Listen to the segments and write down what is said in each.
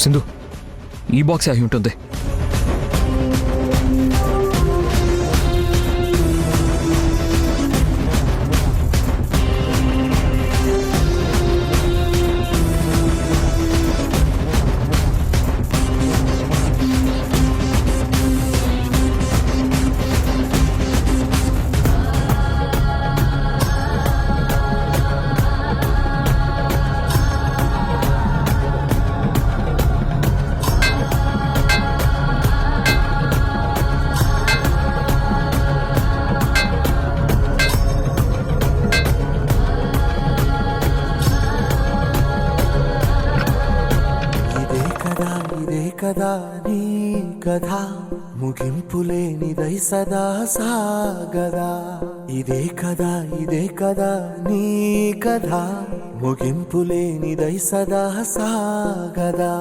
సింధు, ఈ బాక్స్ అయి ఉంటుంది. కదా నీ కథ ముగింపులేనిదై సదా సాగదా. ఇదే కదా నీ కథ ముగింపులేనిదై సదా సాగదా.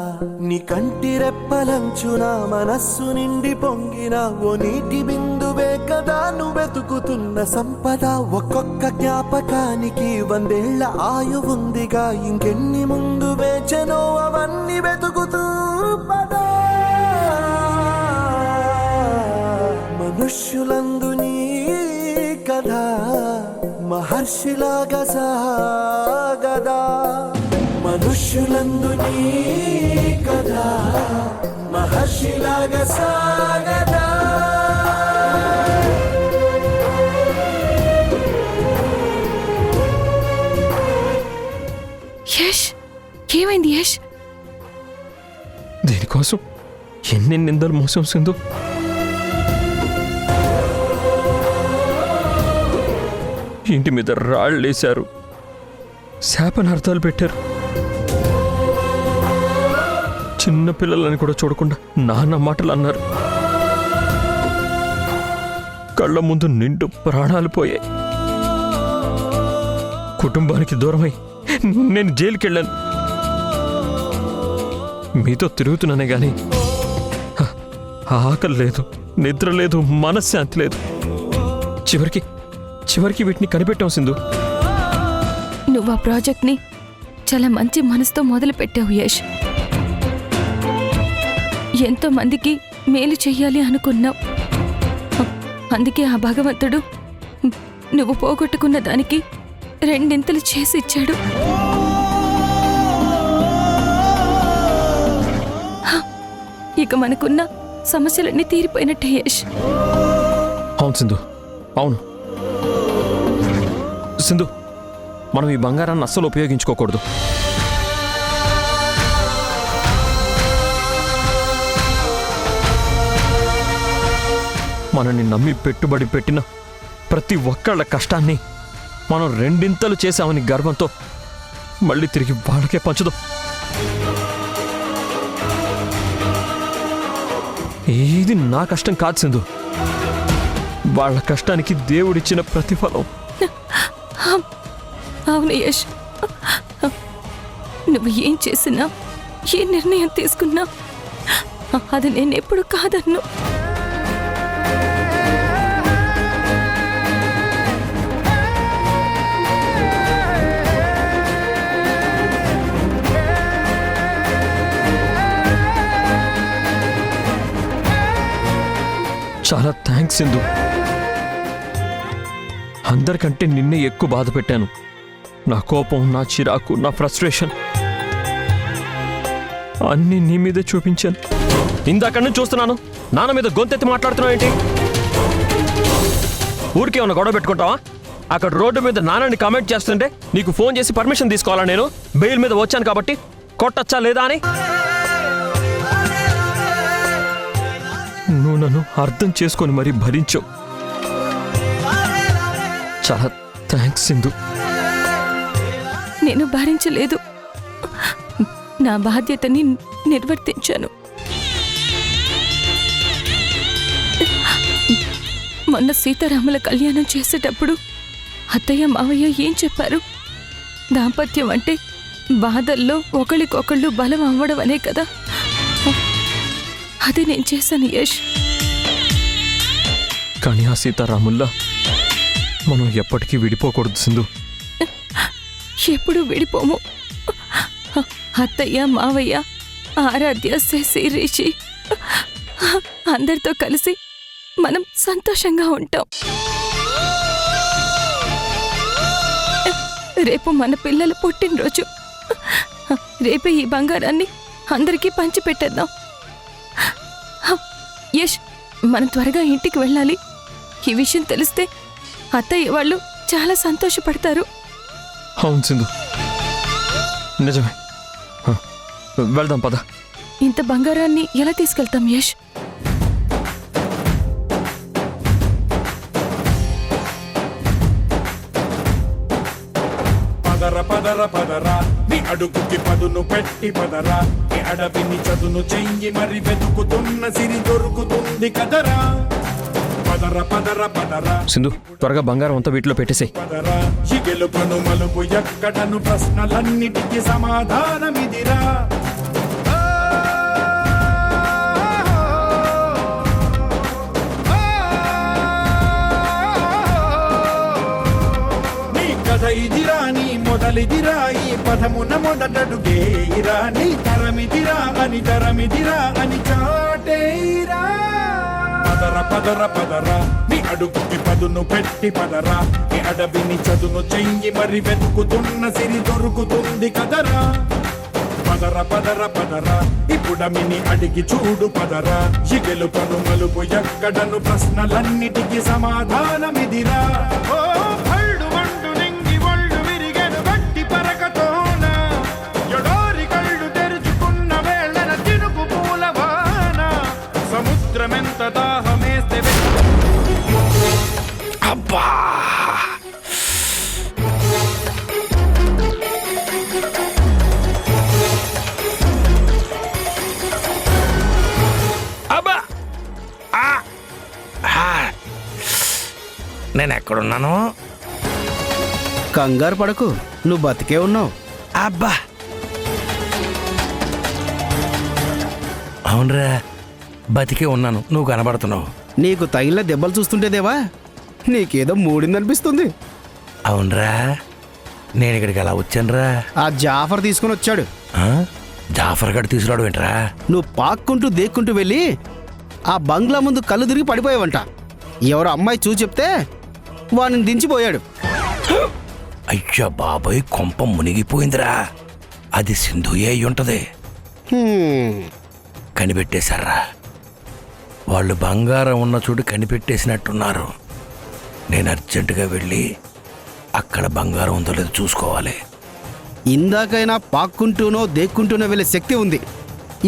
నీ కంటి రెప్పలంచున మనస్సు నిండి పొంగిన ఓ నీటి బిందువే కదా నువ్వెతుకుతున్న సంపద. ఒక్కొక్క జ్ఞాపకానికి 100 ఏళ్ల ఆయువుందిగా, ఇంకెన్ని ముందు వేచనో అవన్నీ వెతుకుతూ పదా. మనుష్యులందు నీ కథ మహర్షిలాగా సాగదా. మనుష్యులందు నీ కథ మహర్షిలాగా సాగదా. యష్, ఏమైంది యష్? దీనికోసం ఎన్ని నిందలు మోసం సింధు. ఇంటి మీద రాళ్ళేశారు, శాపనార్థాలు పెట్టారు. చిన్న పిల్లలని కూడా చూడకుండా నాన్న మాటలు అన్నారు. కళ్ళ ముందు నిండు ప్రాణాలు పోయాయి. కుటుంబానికి దూరమై నేను జైలుకి వెళ్ళాను. మీతో తిరుగుతున్నానే గాని ఆకలి లేదు, నిద్ర లేదు, మనశ్శాంతి లేదు. చివరికి వీటిని కనిపెట్టాం సింధు. నువ్వు ఆ ప్రాజెక్ట్ని చాలా మంచి మనసుతో మొదలు పెట్టావు యష్. ఎంతో మందికి మేలు చెయ్యాలి అనుకున్నావు. అందుకే ఆ భగవంతుడు నువ్వు పోగొట్టుకున్న దానికి 2 చేసి ఇచ్చాడు. ఇక మనకున్న సమస్యలన్నీ తీరిపోయినట్టే యష్. అవును సింధు, అవును. సింధు, మనం ఈ బంగారాన్ని అస్సలు ఉపయోగించుకోకూడదు. మనల్ని నమ్మి పెట్టుబడి పెట్టిన ప్రతి ఒక్కళ్ళ కష్టాన్ని మనం 2 చేశామని గర్వంతో మళ్ళీ తిరిగి వాళ్ళకే పంచుదాం. ఇది నా కష్టం కాదు సింధు, వాళ్ళ కష్టానికి దేవుడిచ్చిన ప్రతిఫలం. అవును యష్, నువ్వు ఏం చేసినా, ఏ నిర్ణయం తీసుకున్నా అది నేనెప్పుడు కాదన్ను. చాలా థ్యాంక్స్ సింధు. అందరికంటే నిన్నే ఎక్కువ బాధ పెట్టాను. నా కోపం, నా చిరాకు, నా ఫ్రస్ట్రేషన్ అన్నీ నీ మీదే చూపించాను. ఇందాక నుంచి చూస్తున్నాను, నాన్న మీద గొంతెత్తి మాట్లాడుతున్నావు ఏంటి? ఊరికేమన్నా గొడవ పెట్టుకుంటావా? అక్కడ రోడ్డు మీద నాన్నని కామెంట్ చేస్తుంటే నీకు ఫోన్ చేసి పర్మిషన్ తీసుకోవాలా? నేను బెయిల్ మీద వచ్చాను కాబట్టి కొట్టచ్చా లేదా అని? నువ్వు నన్ను అర్థం చేసుకొని మరీ భరించావు. చాలా థ్యాంక్స్ సింధు. నేను భరించలేదు, నా బాధ్యతని నిర్వర్తించాను. మొన్న సీతారాముల కళ్యాణం చేసేటప్పుడు అత్తయ్య మావయ్య ఏం చెప్పారు? దాంపత్యం అంటే బాధల్లో ఒకళ్ళకొకళ్ళు బలం అవ్వడం అనే కదా. అది నేను చేశాను యష్. కానీ ఆ సీతారాముల్లా మనం ఎప్పటికీ విడిపోకూడదు సింధు. ఎప్పుడు విడిపోము. అత్తయ్య మావయ్య ఆరాధ్య, శశి, రిషి అందరితో కలిసి మనం సంతోషంగా ఉంటాం. రేపు మన పిల్లల పుట్టినరోజు. రేపే ఈ బంగారాన్ని అందరికీ పంచిపెట్టేద్దాం. యష్, మనం త్వరగా ఇంటికి వెళ్ళాలి. ఈ విషయం తెలిస్తే అత్తయ్య వాళ్ళు చాలా సంతోషపడతారు. అవును సింధు, నిజమే. వెళ్దాం పద. ఇంత బంగారాన్ని ఎలా తీసుకెళ్తాం యష్? పదర పదర పదరా నీ అడుగుకి పదును పెట్టి పదరా నీ అడవిని చదును చెయ్యి మరి వెతుకుతున్న సిరి దొరుకుతుంది కదరా. పదర పదర పదరా సింధు, త్వరగా బంగారం అంతా వీటిలో పెట్టేసేయ్. పదరా ఈ గెలుపను మలుపు ఎక్కడను ప్రశ్నలన్నిటికీ సమాధానమిదిరా. నీ కథ ఇదిరా, నీ మొదలిదిరా, ఈ పదమున మొదటడుగేయిరా. నీ తరమిదిరా అని తరమిదిరా అని చాటేయిరా. పదర పదర పదరా నీ అడుగుకి పదును పెట్టి పదరా నీ అడవిని చదును చెయ్యి మరి వెతుకుతున్న సిరి దొరుకుతుంది కదరా. పదర పదర పదరా ఇప్పుడమిని అడిగి చూడు పదరా ఈ గెలుపను మలుపు ఎక్కడను ప్రశ్నలన్నిటికీ సమాధానమిదిరా. ఓ భళ్ళు మండు నింగి ఒళ్ళు విరిగెను గట్టి పరకతోన ఎడారి కళ్ళు తెరుచుకున్న వేళన తినుకు పూలవాన సముద్రమెంత దాహమేస్తే అబ్బా. అబ్బా నేను ఎక్కడున్నాను? కంగారు పడకు, నువ్వు బతికే ఉన్నావు. అబ్బా అవునరా, బతికే ఉన్నాను, నువ్వు కనబడుతున్నావు. నీకు తగిలిన దెబ్బలు చూస్తుంటే దేవా నీకేదో మూడిందనిపిస్తుంది. అవునరా, నేను ఇక్కడికి ఎలా వచ్చానురా? ఆ జాఫర్ తీసుకుని వచ్చాడు. జాఫర్ గడు తీసుకురావడం ఏంట్రా? నువ్వు పాక్కుంటూ దేక్కుంటూ వెళ్ళి ఆ బంగ్లా ముందు కళ్ళు తిరిగి పడిపోయావంట. ఎవరో అమ్మాయి చూసి చెప్తే వాడిని దించిపోయాడు. అయ్యా బాబాయ్, కొంప మునిగిపోయిందిరా. అది సింధుయే అయి ఉంటది. కనిపెట్టేశారా? వాళ్ళు బంగారం ఉన్న చోటు కనిపెట్టేసినట్టున్నారు. నేను అర్జెంటుగా వెళ్ళి అక్కడ బంగారం ఉందో లేదో చూసుకోవాలి. ఇందాకైనా పాక్కుంటూనో దేక్కుంటూనో వెళ్ళే శక్తి ఉంది,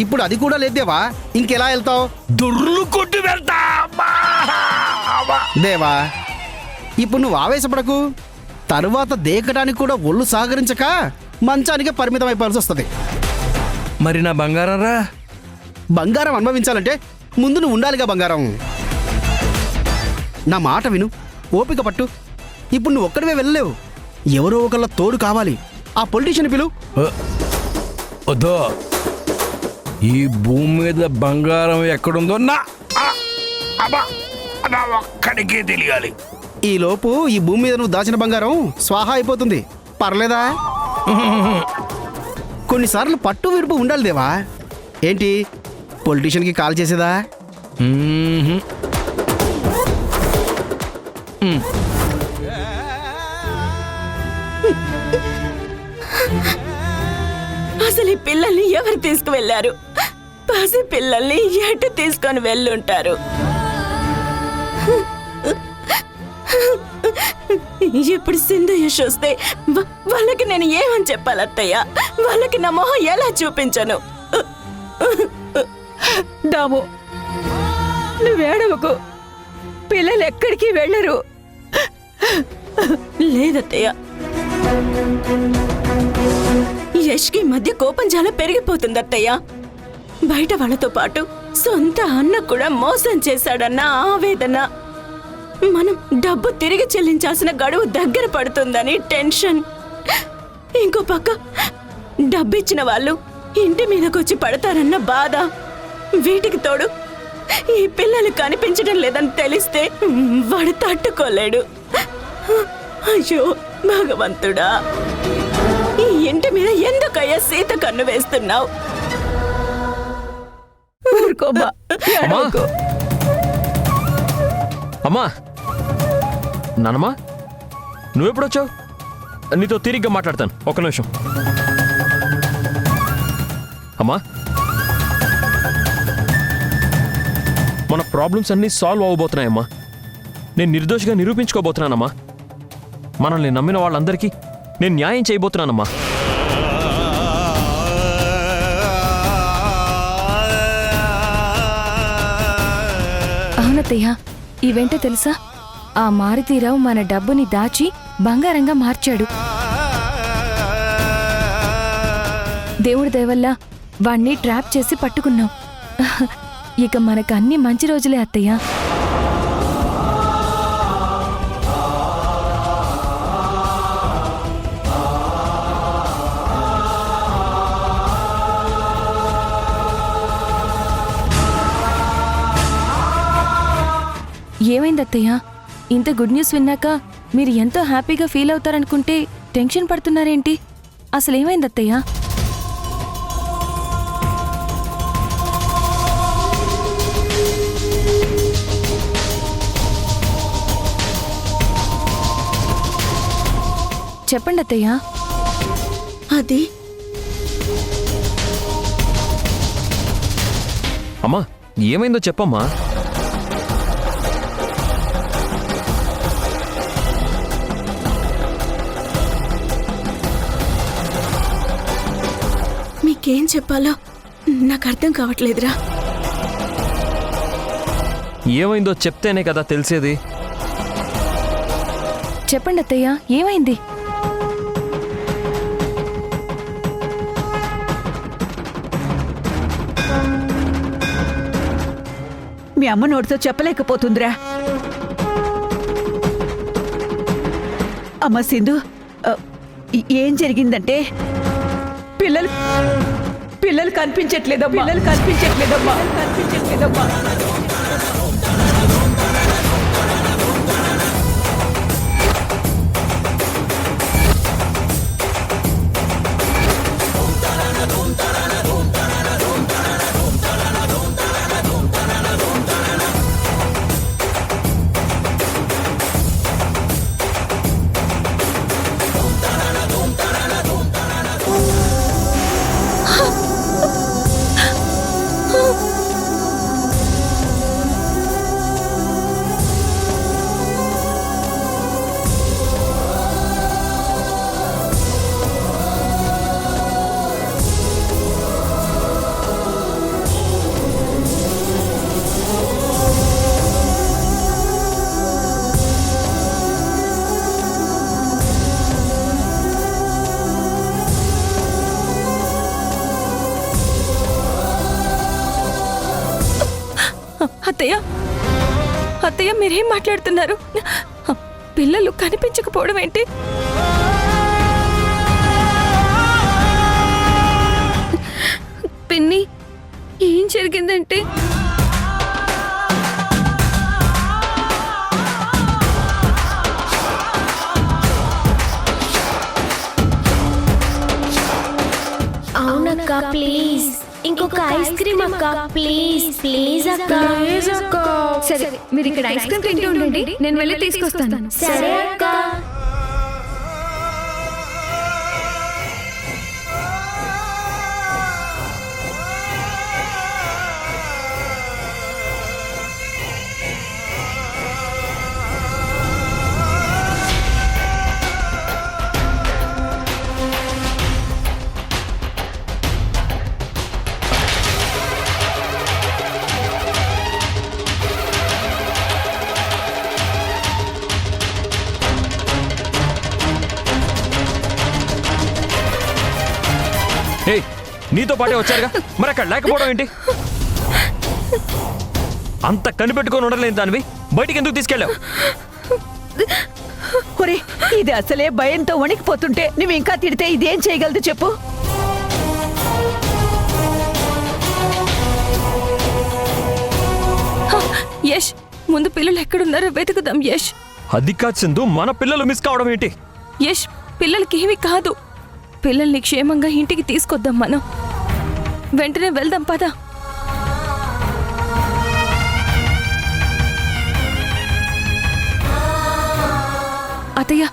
ఇప్పుడు అది కూడా లేదేవా. ఇంకెలా వెళ్తావు? దుర్లు కొట్టి వెళ్తా. దేవా, ఇప్పుడు నువ్వు ఆవేశపడకు. తరువాత దేకడానికి కూడా ఒళ్ళు సహకరించక మంచానికే పరిమితం అయిపోవాల్సి వస్తుంది. మరి నా బంగారం రా? బంగారం అనుభవించాలంటే ముందు నువ్వు ఉండాలిగా బంగారం. నా మాట విను, ఓపిక పట్టు. ఇప్పుడు నువ్వు ఒక్కడివే వెళ్ళలేవు, ఎవరో ఒకళ్ళ తోడు కావాలి. ఆ పొలిటీషియన్ పిలు. వద్దు, ఈ భూమి మీద బంగారం ఎక్కడుందో నా ఒక్కడికే తెలియాలి. ఈ లోపు ఈ భూమి మీద నువ్వు దాచిన బంగారం స్వాహా అయిపోతుంది. పర్లేదా? కొన్నిసార్లు పట్టు విరుపు ఉండాలి దేవా. ఏంటి, పొలిటీషియన్కి కాల్ చేసేదా? అసలు ఈ పిల్లల్ని ఎవరు తీసుకువెళ్లారు? పసి పిల్లల్ని ఎటు తీసుకొని వెళ్ళుంటారు? ఇప్పుడు సింధు యశ్ వస్తే వాళ్ళకి నేను ఏమని చెప్పాలి అత్తయ్య? వాళ్ళకి నా మొహం ఎలా చూపించను? దాము, నువ్వేడవకు. పిల్లలు ఎక్కడికి వెళ్ళరు. లేదత్తయ్య, యష్కి మధ్య కోపం చాలా పెరిగిపోతుంది అత్తయ్య. బయట వాళ్ళతో పాటు సొంత అన్న కూడా మోసం చేశాడన్న ఆవేదన, మనం డబ్బు తిరిగి చెల్లించాల్సిన గడువు దగ్గర పడుతుందని టెన్షన్, ఇంకో పక్క డబ్బిచ్చిన వాళ్ళు ఇంటి మీదకొచ్చి పడతారన్న బాధ, వీటికి తోడు ఈ పిల్లలు కనిపించడం లేదని తెలిస్తే వాడు తట్టుకోలేడు. అయ్యో భగవంతుడా, ఈ ఇంటి మీద ఎందుకయ్యా సీత కన్ను వేస్తున్నావు? ఏడవకోమ్మా, ఏడవకు. అమ్మా నానమ్మా నువ్వెప్పుడొచ్చావు? నీతో తిరిగ్గా మాట్లాడతాను, ఒక నిమిషం. అమ్మా మన ప్రాబ్లమ్స్ అన్నీ సాల్వ్ అవ్వబోతున్నాయమ్మా. నేను నిర్దోషిగా నిరూపించుకోబోతున్నానమ్మా. మనల్ని నమ్మిన వాళ్ళందరికీ నేను న్యాయం చేయబోతున్నానమ్మా. అవునత్తయ్య, ఈవెంట తెలుసా? ఆ మారుతీరావు మన డబ్బుని దాచి బంగారంగా మార్చాడు. దేవుడి దయవల్ల వాణ్ణి ట్రాప్ చేసి పట్టుకున్నాం. ఇక మనకు అన్ని మంచి రోజులే అత్తయ్య. ఏమైంది అత్తయ్య? ఇంత గుడ్ న్యూస్ విన్నాక మీరు ఎంతో హ్యాపీగా ఫీల్ అవుతారనుకుంటే టెన్షన్ పడుతున్నారేంటి? అసలు ఏమైంది అత్తయ్య? చెప్పండి అత్తయ్య. అది అమ్మా ఏమైందో చెప్పమ్మా. మీకేం చెప్పాలో నాకు అర్థం కావట్లేదురా. ఏమైందో చెప్తేనే కదా తెలిసేది. చెప్పండి అత్తయ్య, ఏమైంది? మీ అమ్మ నోటితో చెప్పలేకపోతుందిరా. అమ్మ సింధు, ఏం జరిగిందంటే పిల్లలు కనిపించట్లేదమ్మా. అత్తయ్య, అత్తయ్య మీరేం మాట్లాడుతున్నారు? పిల్లలు కనిపించకపోవడం ఏంటి? పిన్ని, ఏం జరిగిందంటే అవునక్క ప్లీజ్, ఇంకొక ఐస్ క్రీమ్ అక్క ప్లీజ్ ప్లీజ్ అక్క. సరే, మీరు ఇక్కడ ఐస్ క్రీమ్ తింటూ ఉండండి, నేను వెళ్ళి తీసుకొస్తాను. సరే అక్క. ఏయ్, నీతో పాటే వచ్చారుగా, మరి అక్కడ లేకపోవడం ఏంటి? అంత కనిపెట్టుకొని ఉండలేని దానివి బయటికి ఎందుకు తీసుకెళ్ళావు? ఒరే, ఇది అసలే భయంతో వణికిపోతుంటే నువ్వు ఇంకా తిడితే ఇదేం చేయగలదు చెప్పు? యష్, ముందు పిల్లలు ఎక్కడున్నారో వెతుకుదాం. యష్, అది కాదు సింధు, మన పిల్లలు మిస్ కావడం ఏంటి? యష్, పిల్లలకి ఏమీ కాదు. పిల్లల్ని క్షేమంగా ఇంటికి తీసుకొద్దాం. మనం వెంటనే వెళ్దాం పద. అత్తయ్య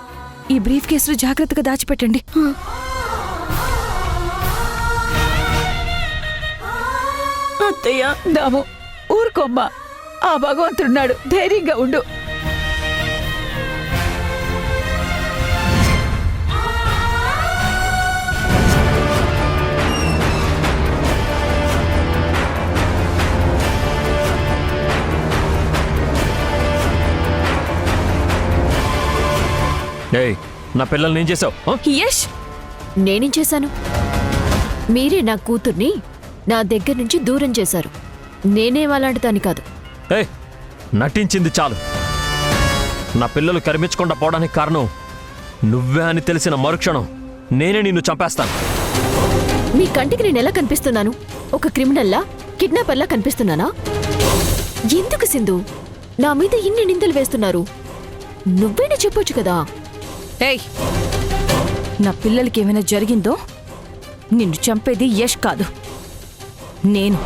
ఈ బ్రీఫ్ కేసులు జాగ్రత్తగా దాచిపెట్టండి. అత్తయ్య, దాము ఊరుకోమ్మా, ఆ భగవంతుడున్నాడు, ధైర్యంగా ఉండు. ఏయ్, నా పిల్లల్ని ఏం చేసావు? యష్, నేనేం చేశాను? మీరే నా కూతుర్ని నా దగ్గర నుంచి దూరం చేశారు. నేనేం అలాంటి దాని కాదు. ఏయ్, నటించింది చాలు. నా పిల్లలు కరిమించకుండా పోవడానికి కారణం నువ్వే అని తెలిసిన మరుక్షణం నేనే నిన్ను చంపేస్తాను. మీ కంటికి నేను ఎలా కనిపిస్తున్నాను? ఒక క్రిమినల్లా, కిడ్నాపర్లా కనిపిస్తున్నానా? ఎందుకు సింధు నా మీద ఇన్ని నిందలు వేస్తున్నారు? నువ్వేనా చెప్పొచ్చు కదా. ఏయ్, నా పిల్లలకి ఏమైనా జరిగిందో నిన్ను చంపేది యష్ కాదు, నేను.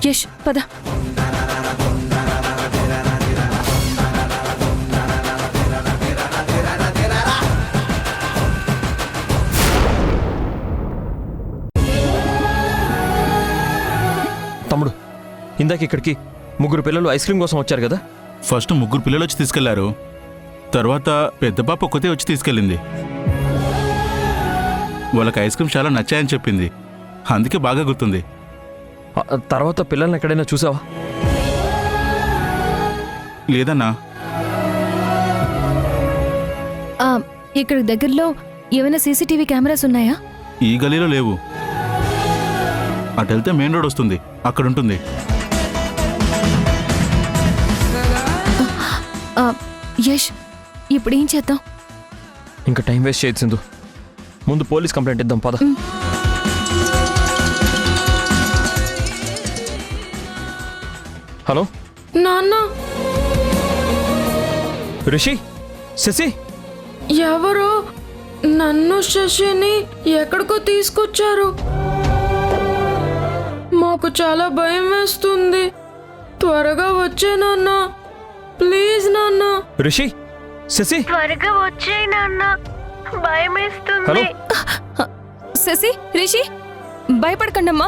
యష్, పద. తమ్ముడు, ఇందాక ఇక్కడికి ముగ్గురు పిల్లలు ఐస్ క్రీమ్ కోసం వచ్చారు కదా? ఫస్ట్ ముగ్గురు పిల్లలు వచ్చి తీసుకెళ్లారు. తర్వాత పెద్ద పాప ఒక్కతే వచ్చి తీసుకెళ్ళింది. వాళ్ళకి ఐస్ క్రీమ్ చాలా నచ్చాయని చెప్పింది, అందుకే బాగా గుర్తుంది. తర్వాత పిల్లల్ని ఎక్కడైనా చూసావా? లేదన్నా. ఇక్కడ దగ్గరలో ఏమైనా సీసీటీవీ కెమెరాస్ ఉన్నాయా? ఈ గలీలో లేవు. అటు వెళ్తే మెయిన్ రోడ్ వస్తుంది, అక్కడ ఉంటుంది. యష్, ఇప్పుడు ఏం చేద్దాం? ఇంకా టైం వేస్ట్ చేయదు సింధు, ముందు పోలీస్ కంప్లైంట్ ఇద్దాం, పద. హలో నాన్న, రిషి, శశి, ఎవరో నన్ను శశిని ఎక్కడికో తీసుకొచ్చారు. మాకు చాలా భయం వేస్తుంది. త్వరగా వచ్చే నాన్న, ప్లీజ్ నాన్న. రిషి, శశి, త్వరగా వచ్చే నాన్న, భయం వేస్తుంది. హలో శశి, రిషి, భయపడకండమ్మా.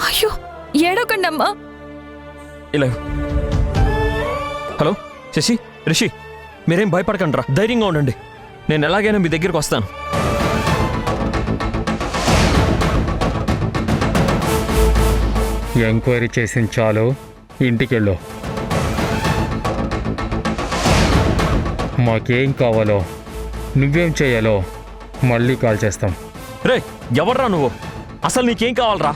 అయ్యో, ఏడవకండమ్మా. ఇలా. హలో శశి, రిషి, మీరేం భయపడకండి రా, ధైర్యంగా ఉండండి. నేను ఎలాగైనా మీ దగ్గరికి వస్తాను. ఎంక్వైరీ చేసిన చాలు, ఇంటికెళ్ళు. మాకేం కావాలో, నువ్వేం చేయాలో మళ్ళీ కాల్ చేస్తాం. రే, ఎవర్రా నువ్వు? అసలు నీకేం కావాలరా?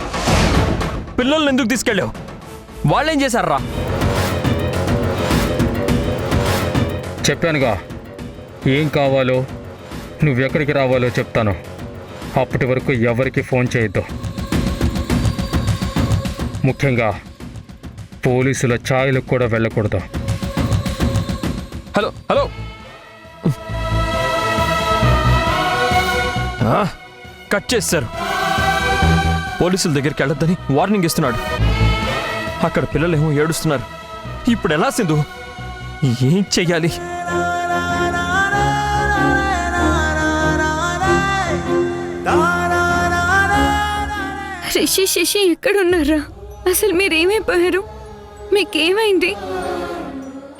పిల్లల్ని ఎందుకు తీసుకెళ్ళావు? వాళ్ళేం చేశారా? చెప్పానుగా, ఏం కావాలో, నువ్వెక్కడికి రావాలో చెప్తాను. అప్పటి వరకు ఎవరికి ఫోన్ చేయొద్దు. ముఖ్యంగా పోలీసుల ఛాయలకు కూడా వెళ్ళకూడదు. హలో హలో, కట్ చేశారు. పోలీసుల దగ్గరికి వెళ్ళొద్దని వార్నింగ్ ఇస్తున్నాడు. అక్కడ పిల్లలేమో ఏడుస్తున్నారు. ఇప్పుడు ఎలా సింధు? ఏం చెయ్యాలి? రిషి, శశి ఎక్కడున్నారా? అసలు మీరేమైపోయారు? మీకేమైంది?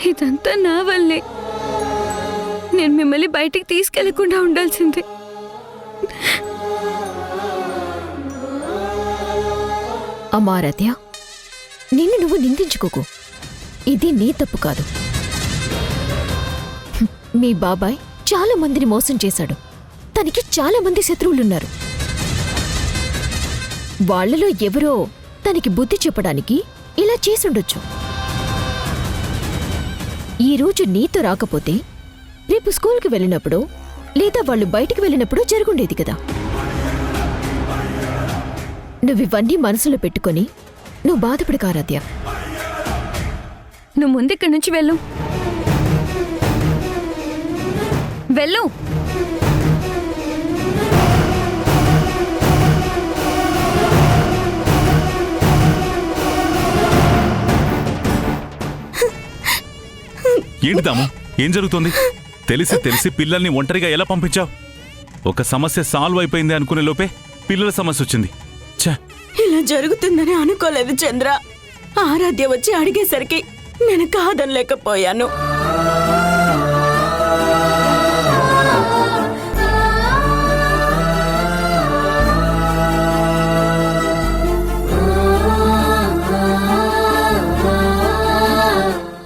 ఇదంతా నా వల్లే. నేను మిమ్మల్ని బయటికి తీసుకెళ్లకుండా ఉండాల్సిందే. అమారాధ్య, నిన్ను నువ్వు నిందించుకోకు. ఇది నీ తప్పు కాదు. మీ బాబాయ్ చాలా మందిని మోసం చేశాడు. తనకి చాలా మంది శత్రువులున్నారు. వాళ్లలో ఎవరో తనకి బుద్ధి చెప్పడానికి ఇలా చేసుండొచ్చు. ఈరోజు నీతో రాకపోతే రేపు స్కూల్కి వెళ్ళినప్పుడు లేదా వాళ్ళు బయటికి వెళ్ళినప్పుడు జరుగుండేది కదా. నువ్వివన్నీ మనసులో పెట్టుకొని నువ్వు బాధపడకు ఆరాధ్య. నువ్వు ముందిక్కడి నుంచి వెళ్ళు. వెళ్ళు. ఏంటి దాము ఏం జరుగుతుంది? తెలిసి తెలిసి పిల్లల్ని ఒంటరిగా ఎలా పంపించావు? ఒక సమస్య సాల్వ్ అయిపోయింది అనుకునే లోపే పిల్లల సమస్య వచ్చింది. ఛ! ఇలా జరుగుతుందని అనుకోలేదు చంద్ర. ఆరాధ్య వచ్చి అడిగేసరికి నేను కాదనలేకపోయాను.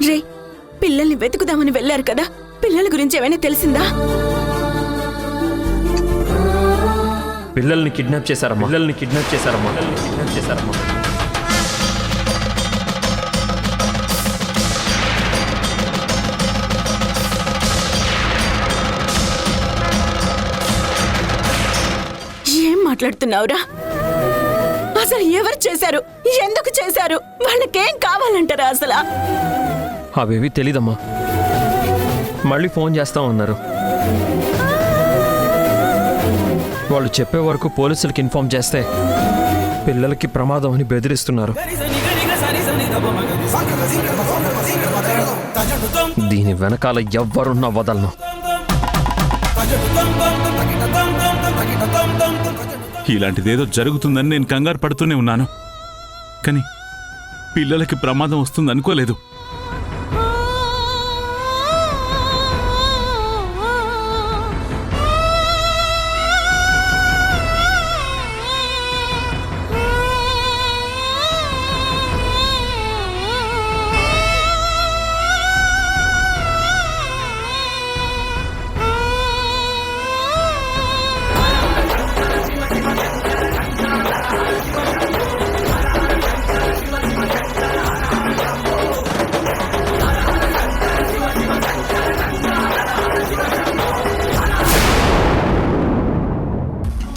రే, పిల్లల్ని వెతుకుదామని వెళ్ళారు కదా, పిల్లల గురించి ఏమైనా తెలిసిందా? పిల్లల్ని కిడ్నాప్ చేశారమ్మా. పిల్లల్ని కిడ్నాప్ చేశారమ్మా. పిల్లల్ని కిడ్నాప్ చేశారమ్మా. ఏం మాట్లాడుతున్నావురా? అసలు ఎవరు చేశారు? ఎందుకు చేశారు? వాళ్ళకేం కావాలంటారా అసలు? అవేవి తెలీదమ్మా. మళ్ళీ ఫోన్ చేస్తామన్నారు. వాళ్ళు చెప్పే వరకు పోలీసులకు ఇన్ఫార్మ్ చేస్తే పిల్లలకి ప్రమాదం అని బెదిరిస్తున్నారు. దీని వెనకాల ఎవ్వరున్నా వదలను. ఇలాంటిదేదో జరుగుతుందని నేను కంగారు పడుతూనే ఉన్నాను, కానీ పిల్లలకి ప్రమాదం వస్తుంది అనుకోలేదు.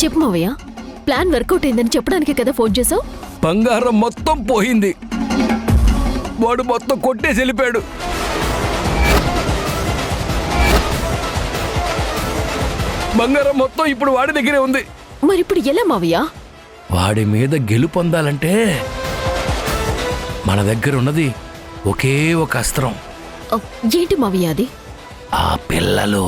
చెప్పు మావయ్య, ప్లాన్ వర్కౌట్ అయిందని చెప్పడానికే కదా ఫోన్ చేసావు? బంగారం మొత్తం పోయింది. వాడు మొత్తం కొట్టేసి వెళ్ళిపోయాడు. బంగారం మొత్తం ఇప్పుడు వాడి దగ్గరే ఉంది. మరిప్పుడు ఎలా మావయ్య? వాడి మీద గెలుపొందాలంటే మన దగ్గర ఉన్నది ఒకే ఒక అస్త్రం. ఏంటి మావయ్య అది? ఆ పిల్లలు